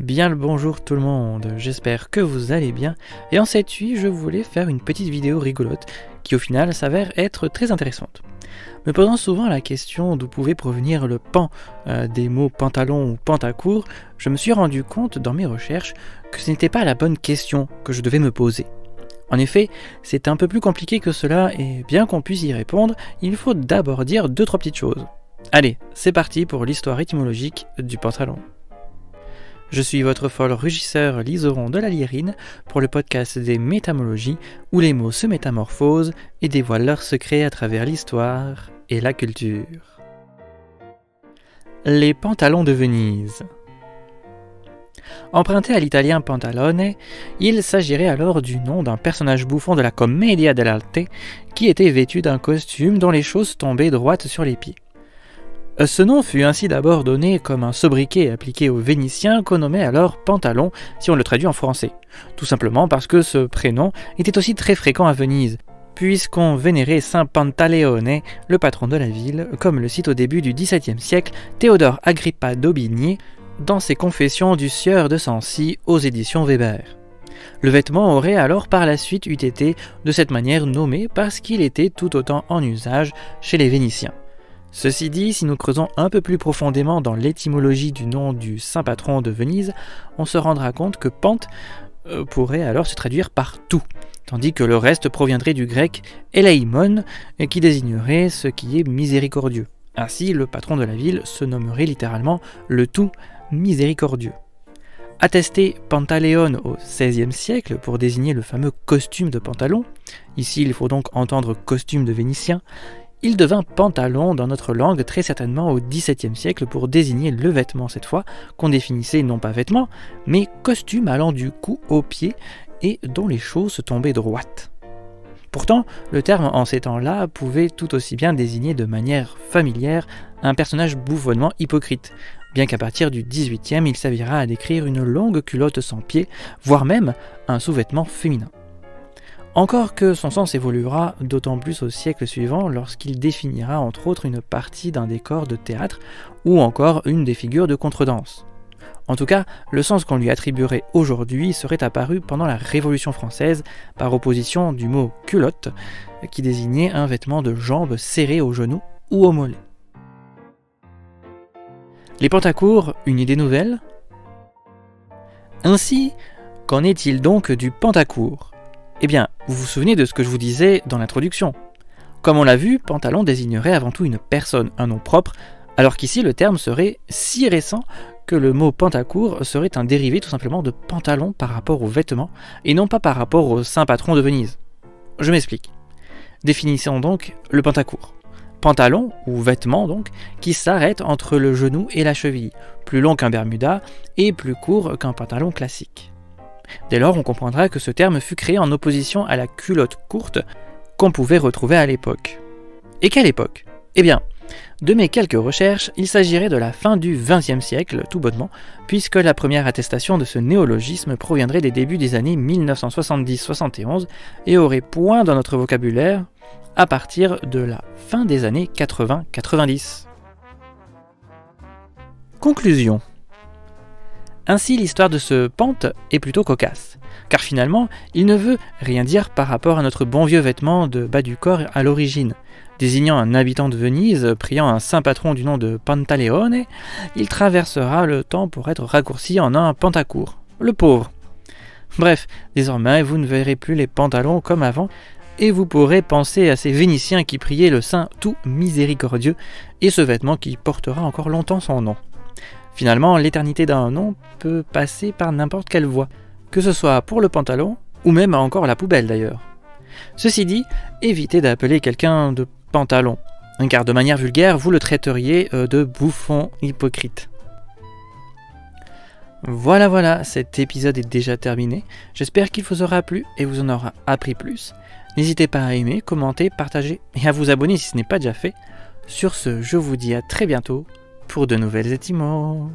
Bien le bonjour tout le monde, j'espère que vous allez bien, et en cette nuit je voulais faire une petite vidéo rigolote qui au final s'avère être très intéressante. Me posant souvent la question d'où pouvait provenir le pan des mots pantalon ou pantacourt, je me suis rendu compte dans mes recherches que ce n'était pas la bonne question que je devais me poser. En effet, c'est un peu plus compliqué que cela et bien qu'on puisse y répondre, il faut d'abord dire 2-3 petites choses. Allez, c'est parti pour l'histoire étymologique du pantalon. Je suis votre folle rugisseur liseron de la Lyrine pour le podcast des métamologies où les mots se métamorphosent et dévoilent leurs secrets à travers l'histoire et la culture. Les pantalons de Venise. Emprunté à l'italien pantalone, il s'agirait alors du nom d'un personnage bouffon de la commedia dell'arte qui était vêtu d'un costume dont les choses tombaient droites sur les pieds. Ce nom fut ainsi d'abord donné comme un sobriquet appliqué aux Vénitiens qu'on nommait alors pantalon si on le traduit en français, tout simplement parce que ce prénom était aussi très fréquent à Venise, puisqu'on vénérait Saint Pantaleone, le patron de la ville, comme le cite au début du XVIIe siècle Théodore Agrippa d'Aubigné dans ses Confessions du sieur de Sancy aux éditions Weber. Le vêtement aurait alors par la suite eu été de cette manière nommé parce qu'il était tout autant en usage chez les Vénitiens. Ceci dit, si nous creusons un peu plus profondément dans l'étymologie du nom du saint patron de Venise, on se rendra compte que pante pourrait alors se traduire par tout, tandis que le reste proviendrait du grec eleimon, qui désignerait ce qui est miséricordieux. Ainsi, le patron de la ville se nommerait littéralement le tout miséricordieux. Attesté Pantaleone au XVIe siècle pour désigner le fameux costume de pantalon, ici il faut donc entendre costume de Vénitien, il devint pantalon dans notre langue très certainement au XVIIe siècle pour désigner le vêtement cette fois, qu'on définissait non pas vêtement, mais costume allant du cou aux pieds et dont les choses se tombaient droites. Pourtant, le terme en ces temps-là pouvait tout aussi bien désigner de manière familière un personnage bouffonnement hypocrite, bien qu'à partir du XVIIIe il s'avira à décrire une longue culotte sans pied, voire même un sous-vêtement féminin. Encore que son sens évoluera d'autant plus au siècle suivant lorsqu'il définira entre autres une partie d'un décor de théâtre ou encore une des figures de contredanse. En tout cas, le sens qu'on lui attribuerait aujourd'hui serait apparu pendant la Révolution française par opposition du mot culotte qui désignait un vêtement de jambes serré aux genoux ou aux mollets. Les pantacourts, une idée nouvelle ? Ainsi, qu'en est-il donc du pantacourt ? Eh bien, vous vous souvenez de ce que je vous disais dans l'introduction. Comme on l'a vu, pantalon désignerait avant tout une personne, un nom propre, alors qu'ici le terme serait si récent que le mot pantacourt serait un dérivé tout simplement de pantalon par rapport aux vêtements, et non pas par rapport au saint patron de Venise. Je m'explique. Définissons donc le pantacourt. Pantalon, ou vêtement donc, qui s'arrête entre le genou et la cheville, plus long qu'un bermuda et plus court qu'un pantalon classique. Dès lors, on comprendra que ce terme fut créé en opposition à la culotte courte qu'on pouvait retrouver à l'époque. Et quelle époque ? Eh bien, de mes quelques recherches, il s'agirait de la fin du XXe siècle, tout bonnement, puisque la première attestation de ce néologisme proviendrait des débuts des années 1970-71 et aurait point dans notre vocabulaire à partir de la fin des années 80-90. Conclusion. Ainsi, l'histoire de ce pante est plutôt cocasse, car finalement, il ne veut rien dire par rapport à notre bon vieux vêtement de bas du corps à l'origine. Désignant un habitant de Venise, priant un saint patron du nom de Pantaleone, il traversera le temps pour être raccourci en un pantacourt, le pauvre. Bref, désormais, vous ne verrez plus les pantalons comme avant, et vous pourrez penser à ces Vénitiens qui priaient le saint tout miséricordieux, et ce vêtement qui portera encore longtemps son nom. Finalement, l'éternité d'un nom peut passer par n'importe quelle voie, que ce soit pour le pantalon, ou même encore la poubelle d'ailleurs. Ceci dit, évitez d'appeler quelqu'un de pantalon, car de manière vulgaire, vous le traiteriez de bouffon hypocrite. Voilà, cet épisode est déjà terminé. J'espère qu'il vous aura plu et vous en aura appris plus. N'hésitez pas à aimer, commenter, partager et à vous abonner si ce n'est pas déjà fait. Sur ce, je vous dis à très bientôt pour de nouvelles étymos.